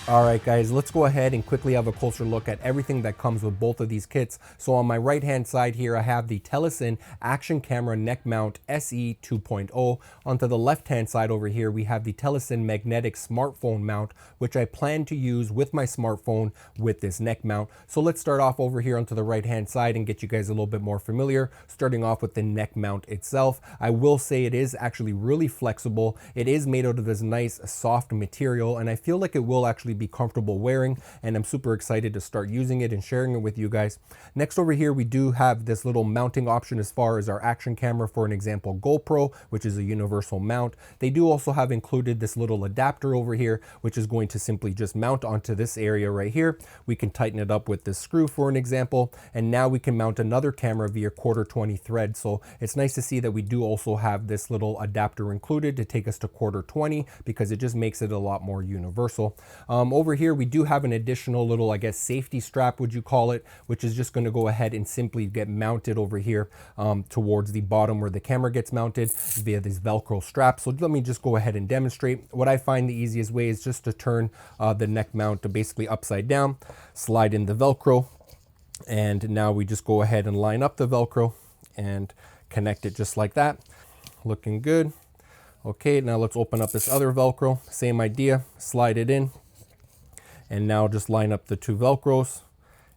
All right, guys, let's go ahead and quickly have a closer look at everything that comes with both of these kits. So on my right-hand side here, I have the Telesin Action Camera Neck Mount SE 2.0. Onto the left-hand side over here, we have the Telesin Magnetic Smartphone Mount, which I plan to use with my smartphone with this neck mount. So let's start off over here onto the right-hand side and get you guys a little bit more familiar, starting off with the neck mount itself. I will say it is actually really flexible. It is made out of this nice soft material, and I feel like it will actually be comfortable wearing, and I'm super excited to start using it and sharing it with you guys. Next over here, we do have this little mounting option as far as our action camera, for an example GoPro, which is a universal mount. They do also have included this little adapter over here, which is going to simply just mount onto this area right here. We can tighten it up with this screw, for an example, and now we can mount another camera via 1/4-20 thread. So it's nice to see that we do also have this little adapter included to take us to 1/4-20, because it just makes it a lot more universal. Over here, we do have an additional little, I guess, safety strap, would you call it, which is just going to go ahead and simply get mounted over here towards the bottom where the camera gets mounted via these Velcro straps. So let me just go ahead and demonstrate. What I find the easiest way is just to turn the neck mount to basically upside down, slide in the Velcro, and now we just go ahead and line up the Velcro and connect it just like that. Looking good. Okay, now let's open up this other Velcro. Same idea, slide it in, and now just line up the two Velcros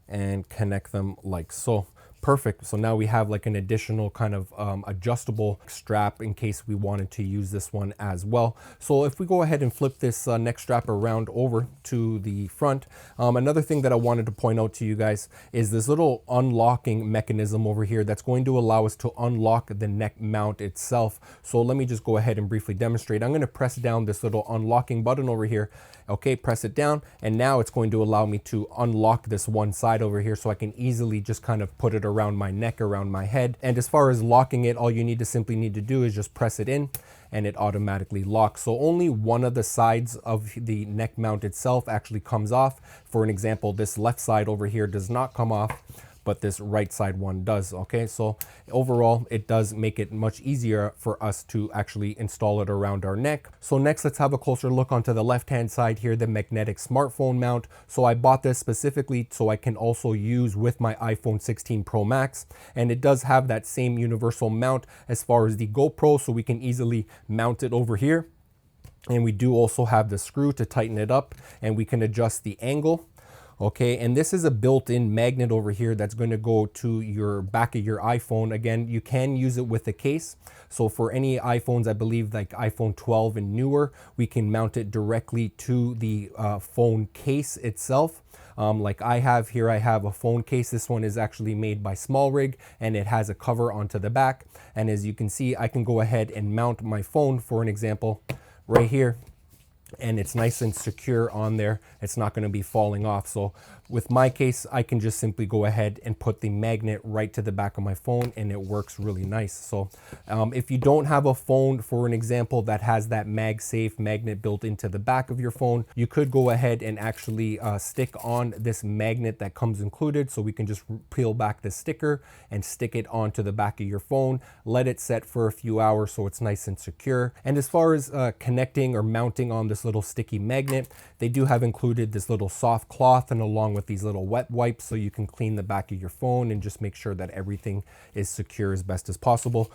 and connect them like so. Perfect. So now we have like an additional kind of adjustable strap in case we wanted to use this one as well. So if we go ahead and flip this neck strap around over to the front, another thing that I wanted to point out to you guys is this little unlocking mechanism over here that's going to allow us to unlock the neck mount itself. So let me just go ahead and briefly demonstrate. I'm going to press down this little unlocking button over here. Okay, press it down, and now it's going to allow me to unlock this one side over here, so I can easily just kind of put it around my neck, around my head. And as far as locking it, all you simply need to do is just press it in, and it automatically locks. So only one of the sides of the neck mount itself actually comes off. For an example, this left side over here does not come off, but this right side one does. Okay, so overall it does make it much easier for us to actually install it around our neck. So next, let's have a closer look onto the left hand side here, the magnetic smartphone mount. So I bought this specifically so I can also use with my iPhone 16 Pro Max, and it does have that same universal mount as far as the GoPro, so we can easily mount it over here. And we do also have the screw to tighten it up, and we can adjust the angle. Okay, and this is a built-in magnet over here that's going to go to your back of your iPhone. Again, you can use it with a case. So for any iPhones, I believe like iPhone 12 and newer, we can mount it directly to the phone case itself. Like I have here, I have a phone case. This one is actually made by Small Rig, and it has a cover onto the back. And as you can see, I can go ahead and mount my phone, for an example, right here, and it's nice and secure on there. It's not going to be falling off. So with my case, I can just simply go ahead and put the magnet right to the back of my phone, and it works really nice. So if you don't have a phone, for an example, that has that MagSafe magnet built into the back of your phone, you could go ahead and actually stick on this magnet that comes included. So we can just peel back the sticker and stick it onto the back of your phone, let it set for a few hours so it's nice and secure. And as far as connecting or mounting on this little sticky magnet, they do have included this little soft cloth, and along with these little wet wipes, so you can clean the back of your phone and just make sure that everything is secure as best as possible.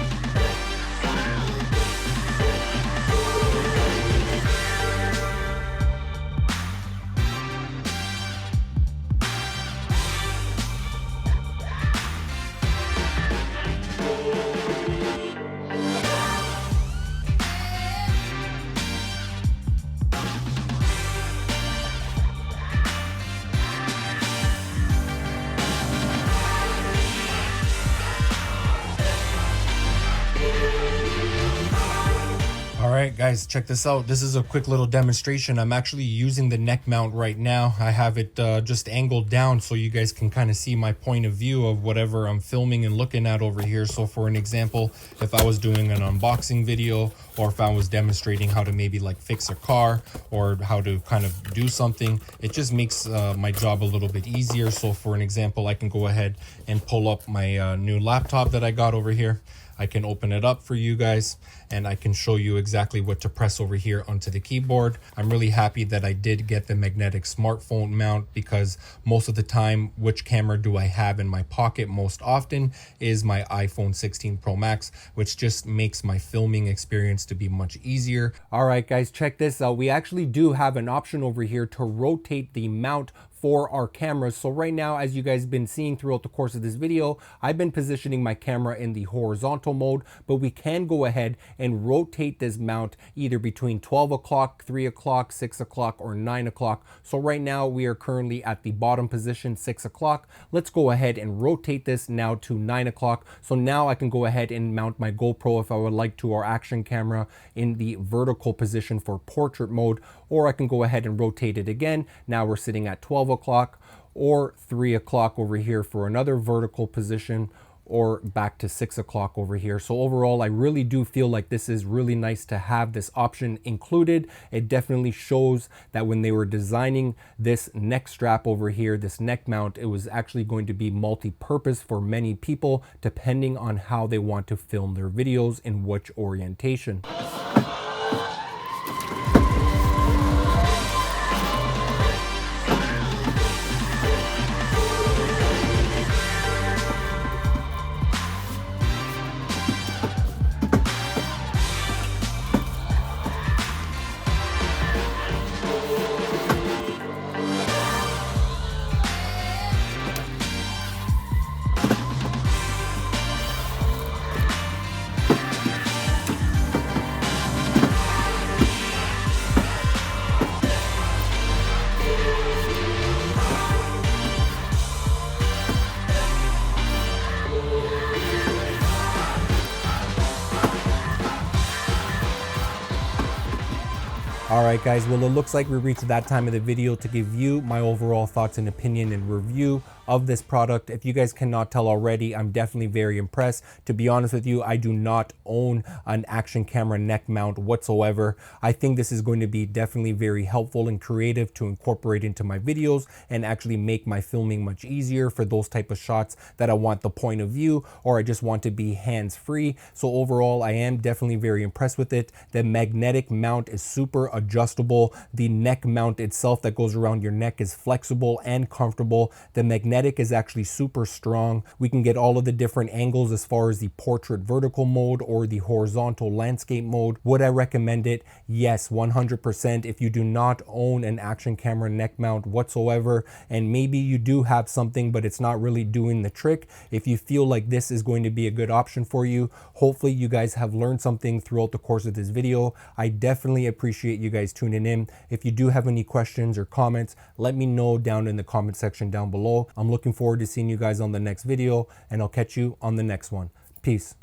Alright guys, check this out. This is a quick little demonstration. I'm actually using the neck mount right now. I have it just angled down so you guys can kind of see my point of view of whatever I'm filming and looking at over here. So for an example, if I was doing an unboxing video, or if I was demonstrating how to maybe like fix a car or how to kind of do something, it just makes my job a little bit easier. So for an example, I can go ahead and pull up my new laptop that I got over here. I can open it up for you guys and I can show you exactly what to press over here onto the keyboard. I'm really happy that I did get the magnetic smartphone mount, because most of the time, which camera do I have in my pocket most often is my iPhone 16 Pro Max, which just makes my filming experience to be much easier. All right, guys, check this out. We actually do have an option over here to rotate the mount for our cameras. So right now, as you guys have been seeing throughout the course of this video, I've been positioning my camera in the horizontal mode, but we can go ahead and rotate this mount either between 12 o'clock, 3 o'clock, 6 o'clock, or 9 o'clock. So right now we are currently at the bottom position, 6 o'clock. Let's go ahead and rotate this now to 9 o'clock. So now I can go ahead and mount my GoPro if I would like to, our action camera, in the vertical position for portrait mode, or I can go ahead and rotate it again. Now we're sitting at 12 o'clock or 3 o'clock over here for another vertical position, or back to 6 o'clock over here. So overall, I really do feel like this is really nice to have this option included. It definitely shows that when they were designing this neck strap over here, this neck mount, it was actually going to be multi-purpose for many people, depending on how they want to film their videos, in which orientation. All right, guys, well, it looks like we reached that time of the video to give you my overall thoughts and opinion and review of this product. If you guys cannot tell already, I'm definitely very impressed. To be honest with you, I do not own an action camera neck mount whatsoever. I think this is going to be definitely very helpful and creative to incorporate into my videos and actually make my filming much easier for those type of shots that I want the point of view, or I just want to be hands-free. So overall, I am definitely very impressed with it. The magnetic mount is super adjustable. The neck mount itself that goes around your neck is flexible and comfortable. The magnetic is actually super strong. We can get all of the different angles as far as the portrait vertical mode or the horizontal landscape mode. Would I recommend it? Yes, 100%. If you do not own an action camera neck mount whatsoever, and maybe you do have something but it's not really doing the trick, if you feel like this is going to be a good option for you, hopefully you guys have learned something throughout the course of this video. I definitely appreciate you guys tuning in. If you do have any questions or comments, let me know down in the comment section down below. I'm looking forward to seeing you guys on the next video, and I'll catch you on the next one. Peace.